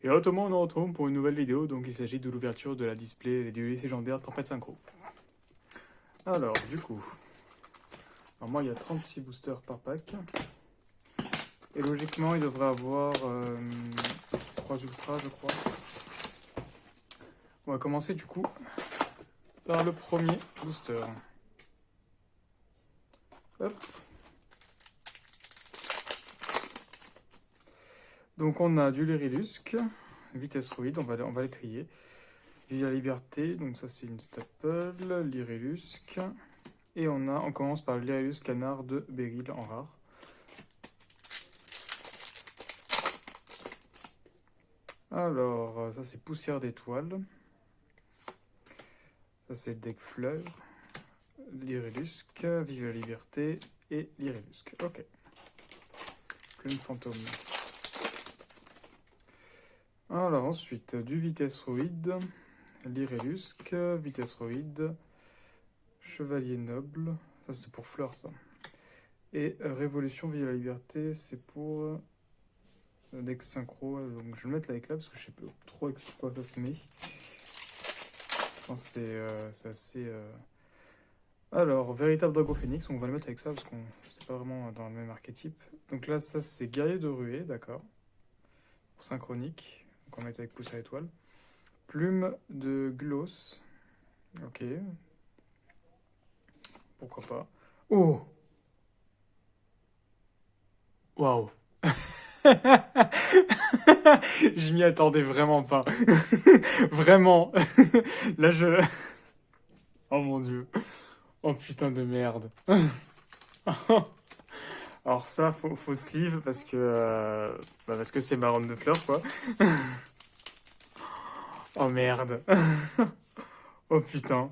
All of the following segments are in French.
Et autrement, on nous retrouve pour une nouvelle vidéo. Donc, il s'agit de l'ouverture de la display du légendaire Tempête Synchro. Alors, du coup, normalement, il y a 36 boosters par pack. Et logiquement, il devrait avoir 3 ultras, je crois. On va commencer du coup par le premier booster. Hop. Donc on a du Lyrilusc, vitesse ruide, on va les trier. Vive la liberté, donc ça c'est une staple, Lyrilusc. Et on commence par le Lyrilusc canard de Beryl en rare. Alors, ça c'est poussière d'étoile. Ça c'est deck fleur. Lyrilusc, vive la liberté et Lyrilusc. Ok. Plume fantôme. Alors ensuite, du vitesse ruide, Lyrilusc, vitesse ruide, chevalier noble, ça c'est pour fleur ça. Et révolution vive la liberté, c'est pour deck synchro, donc je vais le mettre avec là parce que je sais pas trop avec quoi ça se met. Je pense que c'est assez... Alors, véritable Drago Phoenix, on va le mettre avec ça parce qu'on c'est pas vraiment dans le même archétype. Donc là, ça c'est guerrier de ruée, d'accord. Pour synchronique, donc on va mettre avec poussière étoile. Plume de gloss, ok. Pourquoi pas. Oh! Waouh! Je m'y attendais vraiment pas. Vraiment. Là, je... Oh mon dieu. Oh putain de merde. Alors ça, faut sleeve parce que c'est Baronne de fleurs, quoi. Oh merde. Oh putain.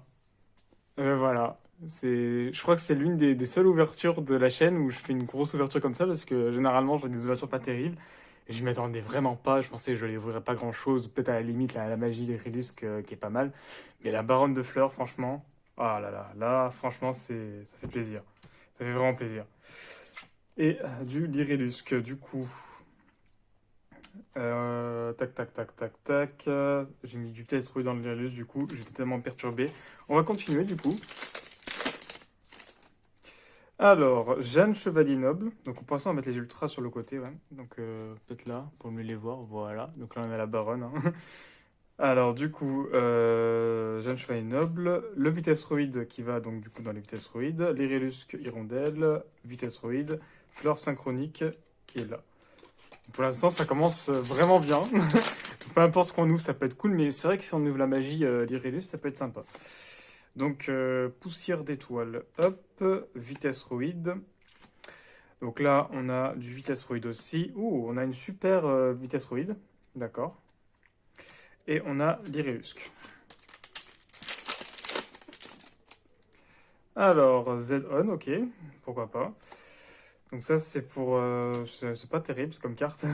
Voilà. Je crois que c'est l'une des seules ouvertures de la chaîne où je fais une grosse ouverture comme ça parce que généralement, j'ai des ouvertures pas terribles. Et je m'y attendais vraiment pas. Je pensais que je n'ouvrirais pas grand-chose. Peut-être à la limite la magie des Rilus qui est pas mal. Mais la Baronne de fleurs, franchement... Ah là là. Là, franchement, ça fait plaisir. Ça fait vraiment plaisir. Et du Lyrilusc, du coup. Tac, tac, tac, tac, tac. J'ai mis du test rouillé dans le Lyrilusc, du coup. J'étais tellement perturbé. On va continuer, du coup. Alors, Jeanne Chevalier Noble. Donc, pour l'instant, on va mettre les ultras sur le côté, ouais. Donc, peut-être là, pour mieux les voir. Voilà. Donc là, on a la baronne. Hein. Alors, du coup, Jeanne Chevalier Noble. Le vitesse roïde qui va donc, du coup, dans les vitesses roïdes. Lyrilusc Hirondelle. Vitesse roïde. Fleur synchronique qui est là. Pour l'instant, ça commence vraiment bien. Peu importe ce qu'on ouvre, ça peut être cool. Mais c'est vrai que si on ouvre la magie Lyrilusc, ça peut être sympa. Donc, poussière d'étoile, hop, vitesse roïde. Donc là, on a du vitesse roïde aussi. Ouh, on a une super vitesse roïde, d'accord. Et on a l'Iréusque. Alors, Z-On, ok, pourquoi pas. Donc ça, c'est pour... c'est pas terrible, c'est comme carte.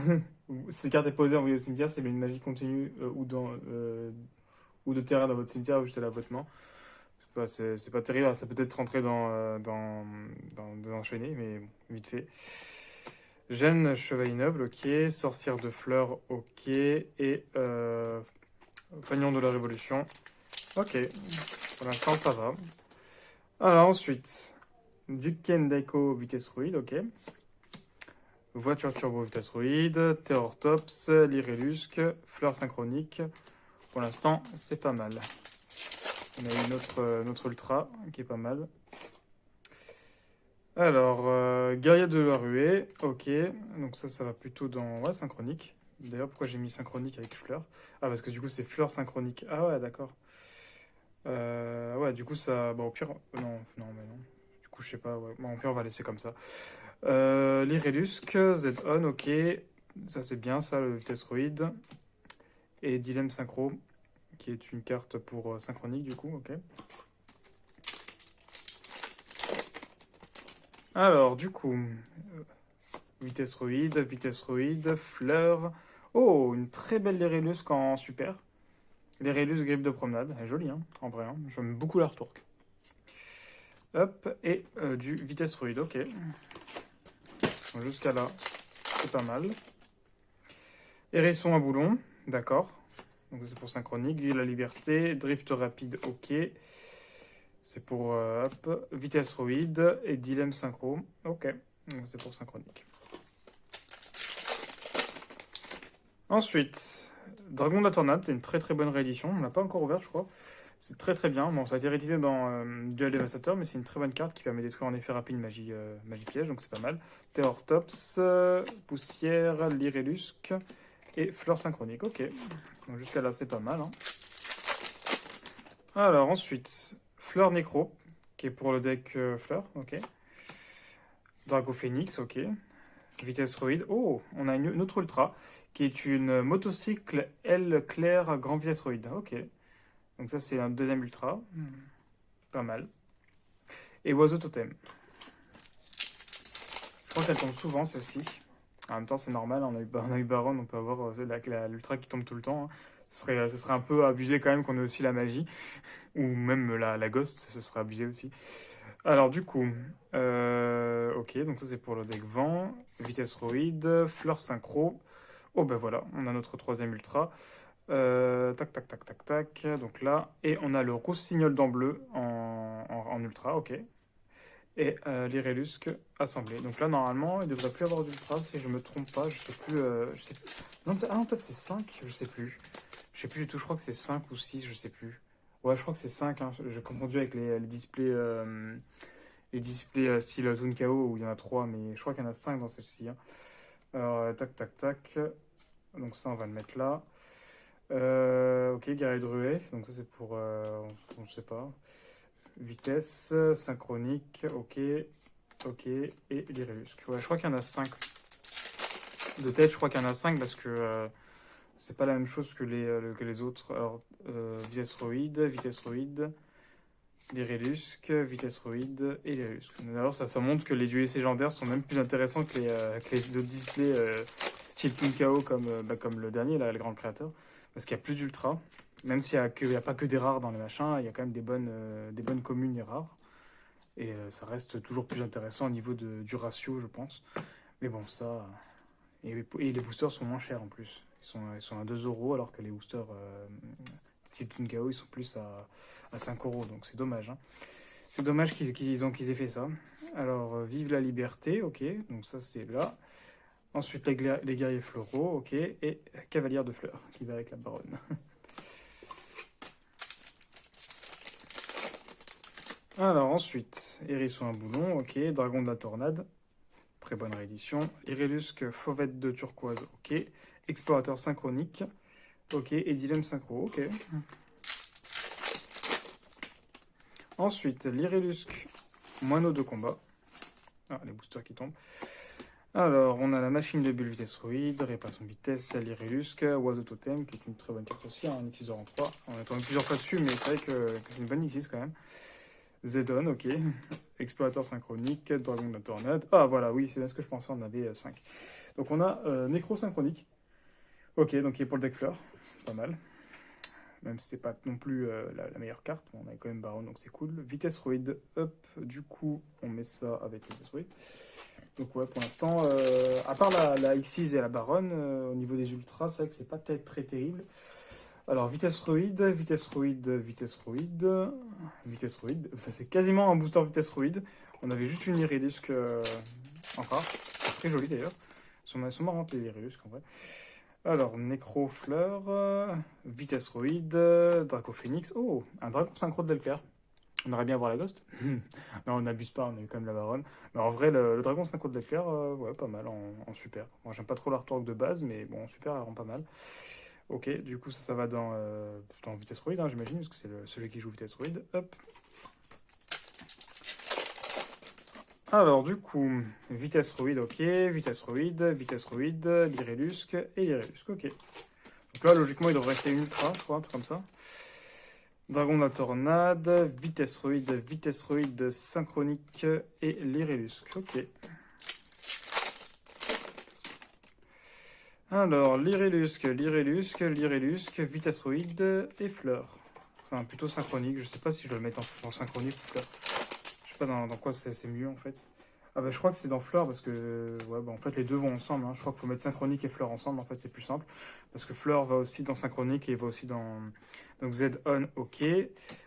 Cette carte est posée, envoyée au cimetière, c'est une magie continue ou de terrain dans votre cimetière ou juste à l'abattement. C'est pas terrible, ça peut être rentré dans enchaîner, mais vite fait. Jeanne Chevalier Noble, ok. Sorcière de fleurs, ok. Et Fagnon de la Révolution, ok. Pour l'instant, ça va. Alors ensuite, Duken Daiko vitesse ruide, ok. Voiture turbo vitesse ruide, Terror Tops, Lyrilusc, Fleur synchronique. Pour l'instant, c'est pas mal. On a notre ultra qui est pas mal. Alors, Guerrier de la Ruée, ok. Donc ça va plutôt dans... Ouais, synchronique. D'ailleurs, pourquoi j'ai mis synchronique avec fleur? Ah, parce que du coup, c'est fleur synchronique. Ah ouais, d'accord. Ouais, du coup, ça... Bah, au pire... Non, non, mais non. Du coup, je sais pas, ouais. Bon, au pire, on va laisser comme ça. Lyrilusc, Z-On, ok. Ça, c'est bien, ça, le vitesse roïde. Et Dilemme Synchro, qui est une carte pour synchronique, du coup, ok. Alors, du coup, vitesse roïde, fleur. Oh, une très belle Lyrilusc en super. Lyrilusc grippe de promenade. Elle est jolie, hein, en vrai. Hein. J'aime beaucoup l'artwork. Hop, et du vitesse roïde, ok. Jusqu'à là, c'est pas mal. Hérisson à boulon. d'accord. Donc c'est pour synchronique. Vive la liberté. Drift rapide, ok. C'est pour hop, vitesse roïde et dilemme synchro. Ok, donc c'est pour synchronique. Ensuite, Dragon de la Tornade, c'est une très très bonne réédition. On l'a pas encore ouverte, je crois. C'est très très bien. Bon, ça a été réédité dans Duel Dévastateur, mais c'est une très bonne carte qui permet de détruire en effet rapide magie, magie piège, donc c'est pas mal. Terror Tops, Poussière, Lyrelusque et Fleur Synchronique. Ok, donc jusqu'à là c'est pas mal. Hein. Alors ensuite, Fleur Nécro, qui est pour le deck Fleur, ok. Drago Phoenix, ok. Vitesse Roïde. Oh, on a une autre Ultra, qui est une motocycle L claire grand vitesse Roïde. Ok. Donc ça, c'est un deuxième Ultra. Pas mal. Et Oiseau Totem. Je crois qu'elle tombe souvent, celle-ci. En même temps, c'est normal, on a eu Baron, on peut avoir l'Ultra qui tombe tout le temps. Hein. Ce serait un peu abusé quand même qu'on ait aussi la magie. Ou même la Ghost, ce serait abusé aussi. Alors du coup, ok, donc ça c'est pour le deck vent, vitesse roïde, fleur synchro. Oh ben voilà, on a notre troisième ultra. Tac tac tac tac tac, donc là, et on a le rossignol dent bleu en ultra, ok. Et l'Irelusque assemblé. Donc là normalement il devrait plus avoir d'ultra si je me trompe pas, je sais plus. Non, ah non, peut-être c'est 5, je sais plus. Je sais plus du tout, je crois que c'est 5 ou 6, je sais plus. Ouais, je crois que c'est 5, hein. J'ai confondu avec les displays. Les displays style Toon KO où il y en a 3, mais je crois qu'il y en a 5 dans celle-ci. Hein. Alors, tac, tac, tac. Donc ça, on va le mettre là. Ok, guerrier druet. Donc ça, c'est pour, je sais pas. Vitesse, synchronique, ok. Ok, et l'Irelusque. Ouais, je crois qu'il y en a 5. De tête, je crois qu'il y en a 5 parce que c'est pas la même chose que les autres. Alors, vitesse roïde, l'Irelusque, vitesse roïde et l'Irelusque. D'ailleurs, ça montre que les UEC légendaires sont même plus intéressants que les autres displays style Toon KO comme le dernier, là, le grand créateur. Parce qu'il y a plus d'ultra. Même s'il n'y a pas que des rares dans les machins, il y a quand même des bonnes communes et rares. Et ça reste toujours plus intéressant au niveau du ratio, je pense. Mais bon, ça. Et les boosters sont moins chers en plus. Ils sont à 2 euros alors que les boosters style Toon KO, ils sont plus à 5 euros. Donc c'est dommage. Hein. C'est dommage qu'ils aient fait ça. Alors, vive la liberté, ok. Donc ça, c'est là. Ensuite, les guerriers floraux, ok. Et cavalière de fleurs, qui va avec la baronne. Alors, ensuite, hérisson à boulon, ok. Dragon de la tornade, très bonne réédition. Irelusque, fauvette de turquoise, ok. Explorateur synchronique, ok. Et dilemme synchro, ok. Ensuite, l'Irelusque, moineau de combat. Ah, les boosters qui tombent. Alors, on a la machine de bulle vitesse roïde, réparation de vitesse, l'Irelusque, oiseau totem, qui est une très bonne carte aussi, un Nixis en 3. On a tourné plusieurs fois dessus, mais c'est vrai que c'est une bonne Nixis quand même. Zedon, ok. Explorateur synchronique, dragon de la tornade. Ah, voilà, oui, c'est bien ce que je pensais, on en avait 5. Donc, on a Nécro synchronique. Ok, donc il est pour le deck fleur. Pas mal. Même si c'est pas non plus la meilleure carte. On a quand même Baron, donc c'est cool. Vitesse roïde, hop. Du coup, on met ça avec vitesse roïde. Donc ouais, pour l'instant, à part la X6 et la Baronne, au niveau des ultras, c'est vrai que c'est pas très terrible. Alors, vitesse roïde, vitesse roïde, vitesse roïde, vitesse roïde. Enfin, c'est quasiment un booster vitesse roïde. On avait juste une Irelusque en rare. C'est très joli d'ailleurs. Elles sont marrantes les Irelusques en vrai. Alors, Nécro Fleur, vitesse roïde, Draco Phoenix. Oh, un dragon synchro de Delclair. On aurait bien voir la Ghost. Non, on n'abuse pas, on a eu quand même la Baronne. Mais en vrai, le dragon synchro de Leclerc, ouais, pas mal en super. Moi, j'aime pas trop l'artwork de base, mais bon, en super, elle rend pas mal. Ok, du coup, ça va dans vitesse roïde, hein, j'imagine, parce que c'est celui qui joue vitesse roïde. Hop. Alors, du coup, vitesse roïde, ok. Vitesse roïde, l'Irelusque et l'Irelusque, ok. Donc là, logiquement, il devrait rester une ultra, je crois, un truc comme ça. Dragon de la tornade, vitesse roïde, synchronique et l'Irelusque. Ok. Alors, l'Irelusque, vitesse roïde et fleur. Enfin, plutôt synchronique. Je sais pas si je dois le mettre en synchronique ou fleur. Je sais pas dans quoi c'est mieux en fait. Ah bah je crois que c'est dans Fleur parce que ouais, bah, en fait les deux vont ensemble, hein. Je crois qu'il faut mettre Synchronique et Fleur ensemble, en fait c'est plus simple. Parce que Fleur va aussi dans Synchronique et va aussi dans... Donc Z on, ok.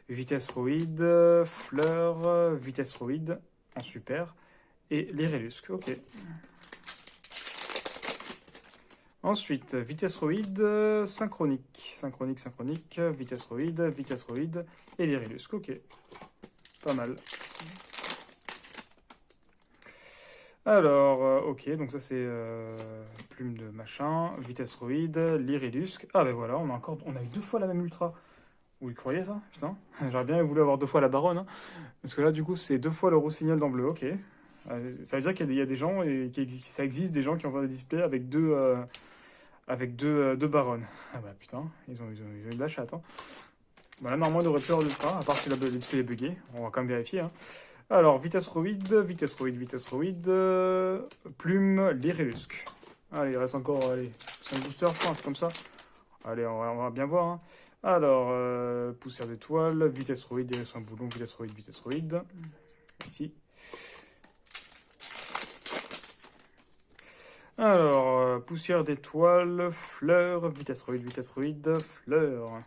Vitesse Roid, Fleur, Vitesse Roid en super. Et les Relusques, ok. Ensuite, Vitesse Roid, Synchronique. Synchronique, Synchronique, Vitesse Roid et les Relusques, ok. Pas mal. Alors, ok, donc ça c'est plume de machin, vitesse roïde, l'Iridusque. Ah ben voilà, on a eu deux fois la même ultra. Vous y croyez ça? Putain, j'aurais bien voulu avoir deux fois la baronne, hein. Parce que là du coup c'est deux fois le rossignol dans le bleu, ok. Ça veut dire qu'il y a des gens, et ça existe des gens qui envoient des displays avec deux baronnes. Ah bah putain, ils ont eu de la chatte, hein. Voilà, normalement on aurait pu avoir l'ultra, à part si le display est bugué, on va quand même vérifier, hein. Alors, vitesse roïde, plume, l'Irélusque. Allez, il reste encore 5 boosters, je crois, un truc comme ça. Allez, on va bien voir, hein. Alors, poussière d'étoile, vitesse roïde, direction un boulon, vitesse roïde. Ici. Alors, poussière d'étoile, fleur, vitesse roïde, fleur.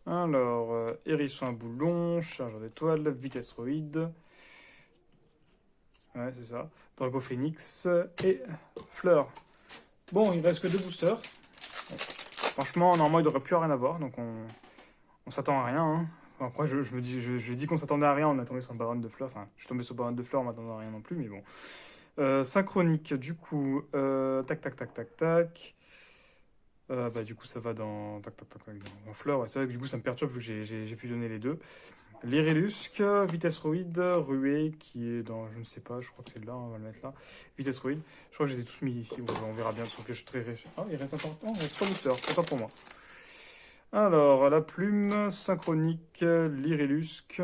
Alors, hérisson à boulon, chargeur d'étoile, vitesse roïde. Ouais, c'est ça. Drago Phoenix et Fleur. Bon, il reste que deux boosters. Franchement, normalement, il devrait plus rien avoir, donc on s'attend à rien, hein. Enfin, après, je dis qu'on s'attendait à rien, on a tombé sur une baronne de Fleur. Enfin, je suis tombé sur une baronne de Fleur, on m'attendait à rien non plus, mais bon. Synchronique, du coup, tac. Bah, du coup, ça va dans, dans Fleur. Ouais, c'est vrai que du coup, ça me perturbe vu que j'ai fusionné les deux. L'Irélusque, vitesse roïde, ruée, qui est dans, je ne sais pas, je crois que c'est là, on va le mettre là. Vitesse roïde, je crois que je les ai tous mis ici, on verra bien, sauf que je suis très riche. Ah, il reste encore, oh, il reste 3 boosters, c'est pas pour moi. Alors, la plume, synchronique, l'Irélusque,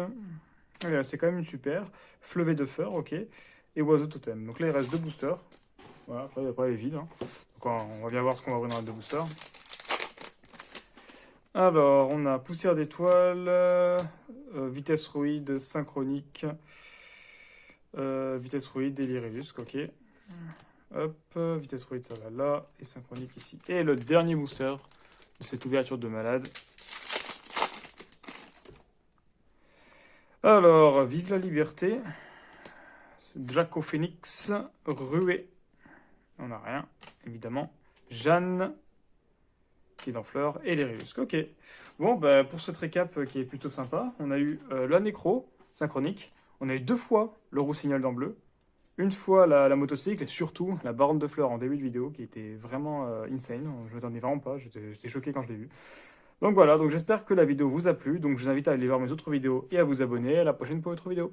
c'est quand même une super. Fleuvet de feur, ok. Et oiseau totem. Donc là, il reste deux boosters. Voilà, après elle est vide, hein. Donc on va bien voir ce qu'on va ouvrir dans les deux boosters. Alors, on a poussière d'étoile, vitesse roïde, synchronique, vitesse roïde et l'Irélusque, ok. Hop, vitesse roïde, ça va là, et synchronique ici. Et le dernier booster de cette ouverture de malade. Alors, vive la liberté. Draco Phoenix, ruée. On n'a rien, évidemment. Jeanne, qui est dans Fleur, et les Relusques. Ok. Bon, bah, pour cette récap qui est plutôt sympa, on a eu la Nécro, synchronique. On a eu deux fois le Roussignol dans bleu. Une fois la motocycle et surtout la Baronne de Fleur en début de vidéo qui était vraiment insane. Je ne m'attendais vraiment pas, j'étais choqué quand je l'ai vu. Donc voilà, donc j'espère que la vidéo vous a plu. Donc je vous invite à aller voir mes autres vidéos et à vous abonner. À la prochaine pour une autre vidéo.